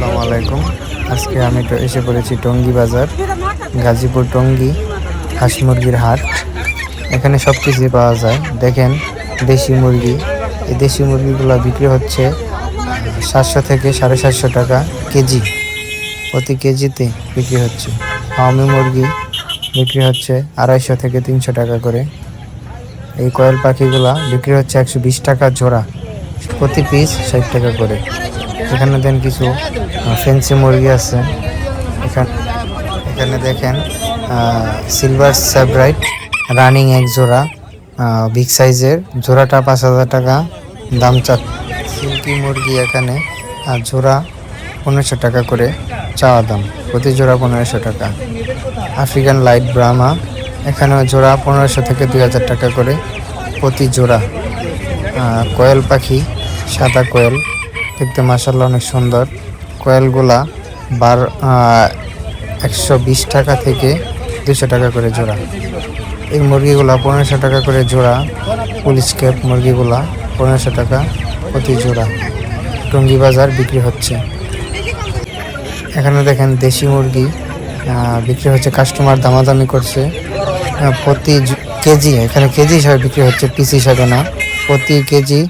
আসসালামু আলাইকুম। আজকে আমি তো এসে পড়েছি টঙ্গী বাজার, গাজীপুর টঙ্গী হাঁস মুরগির হাট। এখানে সব কিছুই পাওয়া যায়। দেখেন দেশি মুরগি, এই দেশি মুরগিগুলো বিক্রি হচ্ছে 700 থেকে 750 টাকা কেজি, প্রতি কেজিতে বিক্রি হচ্ছে। ফার্মি মুরগি বিক্রি হচ্ছে 250 থেকে 300 টাকা করে। এই কোয়েল পাখিগুলা বিক্রি হচ্ছে 120 টাকা জোড়া, প্রতি পিস 60 টাকা করে। এখানে দেন কিছু ফেন্সি মুরগি আছে। এখানে দেখেন সিলভার স্যাব্রাইট রানিং এক জোড়া, বিগ সাইজের জোড়াটা 5000 টাকা দাম সিল্কি মুরগি এখানে জোড়া 1500 টাকা করে চাওয়া দাম, প্রতি জোড়া 1500 টাকা। আফ্রিকান লাইট ব্রাহ্মা এখানেও জোড়া 1500 থেকে 2000 টাকা করে প্রতি জোড়া। কোয়েল পাখি, সাদা কোয়েল, দেখতে মাশাআল্লাহ অনেক সুন্দর। কোয়েলগুলা 120 টাকা থেকে 200 টাকা করে জোড়া। এই মুরগিগুলা 1500 টাকা করে জোড়া। পুলিশ ক্যাপ মুরগিগুলা 1500 টাকা প্রতি জোড়া। টঙ্গী বাজার বিক্রি হচ্ছে। এখানে দেখেন দেশি মুরগি বিক্রি হচ্ছে, কাস্টমার দামাদামি করছে। প্রতি কেজি, এখানে কেজি হিসাবে বিক্রি হচ্ছে, পিস হিসাবে না। প্রতি কেজি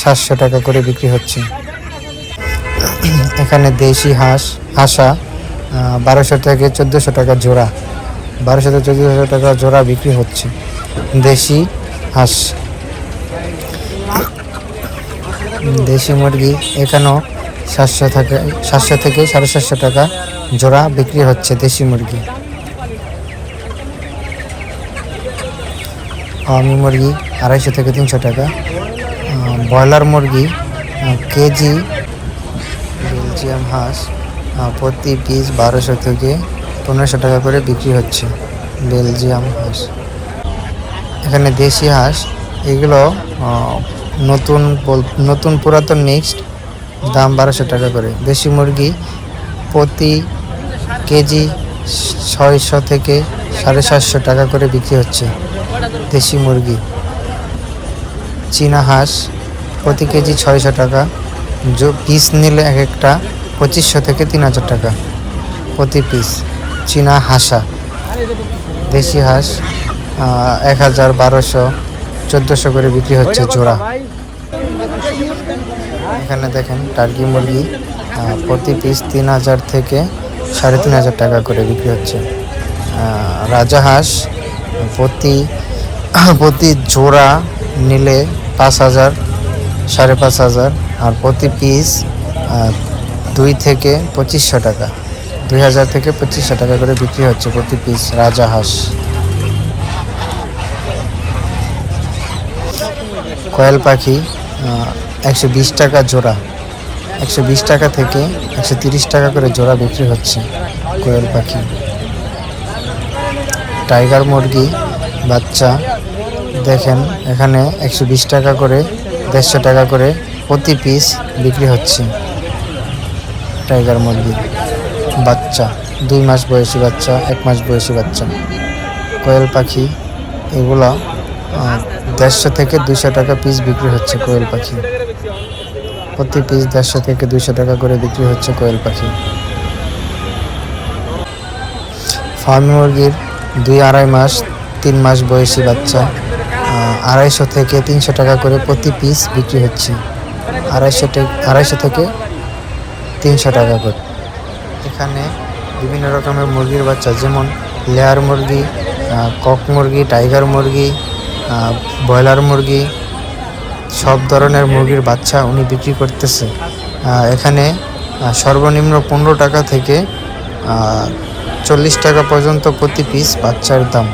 700 টাকা করে বিক্রি হচ্ছে। এখানে দেশি হাঁসা 1200 থেকে 1400 টাকা জোড়া, 1200 থেকে 1400 টাকা জোড়া বিক্রি হচ্ছে দেশি হাঁস। দেশি মুরগি এখানেও 700 থেকে 750 টাকা জোড়া বিক্রি হচ্ছে দেশি মুরগি। ফার্মি মুরগি 250 থেকে 300 টাকা। ব্রয়লার মুরগি কেজি। বেলজিয়াম হাঁস প্রতি পিস 1200 থেকে 1500 টাকা করে বিক্রি হচ্ছে বেলজিয়াম হাঁস। এখানে দেশি হাঁস, এগুলো নতুন পুরাতন মিক্সড, দাম 1200 টাকা করে। দেশি মুরগি প্রতি কেজি 600 থেকে 750 টাকা করে বিক্রি হচ্ছে দেশি মুরগি। চীনা হাঁস প্রতি কেজি 600 টাকা, পিস নিলে এক একটা 2500 থেকে 3000 টাকা প্রতি পিস। চীনা হাঁসা। দেশি হাঁস 1000, 1200, 1400 করে বিক্রি হচ্ছে জোড়া। এখানে দেখেন টার্কি মুরগি প্রতি পিস 3000 থেকে 3500 টাকা করে বিক্রি হচ্ছে। রাজা হাঁস প্রতি জোড়া নিলে 5000, 5500, আর প্রতি পিস 2 থেকে 2500 টাকা, 2000 থেকে 2500 টাকা করে বিক্রি হচ্ছে প্রতি পিস রাজা হাঁস। কোয়েল পাখি 120 টাকা জোড়া, 120 টাকা থেকে 130 টাকা করে জোড়া বিক্রি হচ্ছে কোয়েল পাখি। টাইগার মুরগি বাচ্চা দেখেন এখানে 120 টাকা করে, 150 টাকা করে প্রতি পিস বিক্রি হচ্ছে। টাইগার মুরগি বাচ্চা, 2 মাস বয়সী বাচ্চা, 1 মাস বয়সী বাচ্চা। কোয়েল পাখি এগুলো 150 থেকে 200 টাকা পিস বিক্রি হচ্ছে কোয়েল পাখি। প্রতি পিস 150 থেকে 200 টাকা করে বিক্রি হচ্ছে কোয়েল পাখি। ফার্মি মুরগির 2-2.5 মাস, 3 মাস বয়সী বাচ্চা 250 থেকে 300 টাকা করে প্রতি পিস বিক্রি হচ্ছে। 250 থেকে 300 টাকা করে। এখানে বিভিন্ন রকমের মুরগির বাচ্চা, যেমন লেয়ার মুরগি, কক মুরগি, টাইগার মুরগি, ব্রয়লার মুরগি, সব ধরনের মুরগির বাচ্চা উনি বিক্রি করতেছে। এখানে সর্বনিম্ন 15 টাকা থেকে 40 টাকা পর্যন্ত প্রতি পিস বাচ্চার দাম।